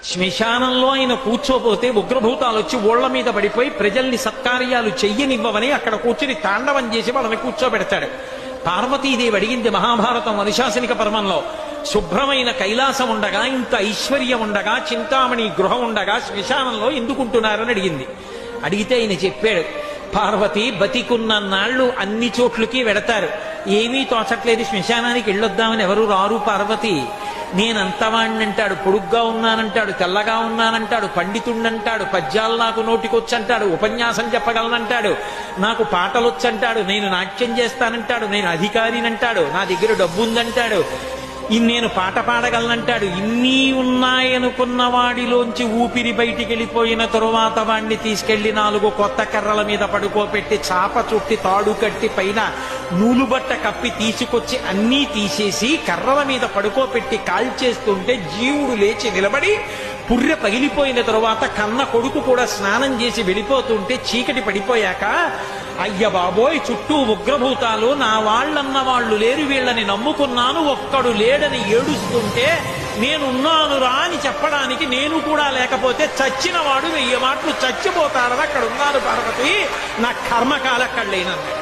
శ్మశానంలో ఆయన కూర్చోపోతే ఉగ్రభూతాలు వచ్చి ఓళ్ల మీద పడిపోయి ప్రజల్ని సత్కార్యాలు చెయ్యనివ్వవని అక్కడ కూర్చుని తాండవం చేసి వాళ్ళని కూర్చోబెడతాడు. పార్వతీదేవి అడిగింది మహాభారతం అనుశాసనిక పర్వంలో, శుభ్రమైన కైలాసం ఉండగా, ఇంత ఐశ్వర్యం ఉండగా, చింతామణి గృహం ఉండగా శ్మశానంలో ఎందుకుంటున్నారని అడిగింది. అడిగితే ఆయన చెప్పాడు, పార్వతి బతికున్న నాళ్లు అన్ని చోట్లకి వెడతారు, ఏమీ తోచట్లేదు, శ్మశానానికి వెళ్ళొద్దామని ఎవరు రారు పార్వతి. నేనంతవాణ్ణంటాడు, పొడుగ్గా ఉన్నానంటాడు, తెల్లగా ఉన్నానంటాడు, పండితుండంటాడు, పద్యాలు నాకు నోటికొచ్చంటాడు, ఉపన్యాసం చెప్పగలనంటాడు, నాకు పాటలొచ్చంటాడు, నేను నాట్యం చేస్తానంటాడు, నేను అధికారినంటాడు, నా దగ్గర డబ్బు ఉందంటాడు, నేను పాట పాడగలనంటాడు. ఇన్ని ఉన్నాయనుకున్న వాడిలోంచి ఊపిరి బయటికి వెళ్ళిపోయిన తరువాత వాణ్ణి తీసుకెళ్లి 4 కొత్త కర్రల మీద పడుకోపెట్టి చాప చుట్టి తాడు కట్టి పైన నూలుబట్ట కప్పి తీసుకొచ్చి అన్నీ తీసేసి కర్రల మీద పడుకోపెట్టి కాల్చేస్తుంటే జీవుడు లేచి నిలబడి పుర్రె పగిలిపోయిన తరువాత కన్న కొడుకు కూడా స్నానం చేసి వెళ్ళిపోతుంటే చీకటి పడిపోయాక, అయ్య బాబోయ్ చుట్టూ ఉగ్రభూతాలు, నా వాళ్ళన్న వాళ్ళు లేరు, వీళ్ళని నమ్ముకున్నాను, ఒక్కడు లేడని ఏడుస్తుంటే నేనున్నాను రా అని చెప్పడానికి నేను కూడా లేకపోతే చచ్చిన వాడు 1000 మాటలు చచ్చిపోతాడని అక్కడ ఉన్నాను పార్వతి, నా కర్మకాల కళ్ళేనన్నాడు.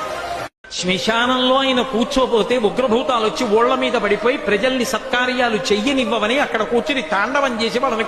శ్మశానంలో ఆయన కూర్చోపోతే ఉగ్రభూతాలు వచ్చి ఓళ్ల మీద పడిపోయి ప్రజల్ని సత్కార్యాలు చెయ్యనివ్వవని అక్కడ కూర్చుని తాండవం చేసి వాళ్ళని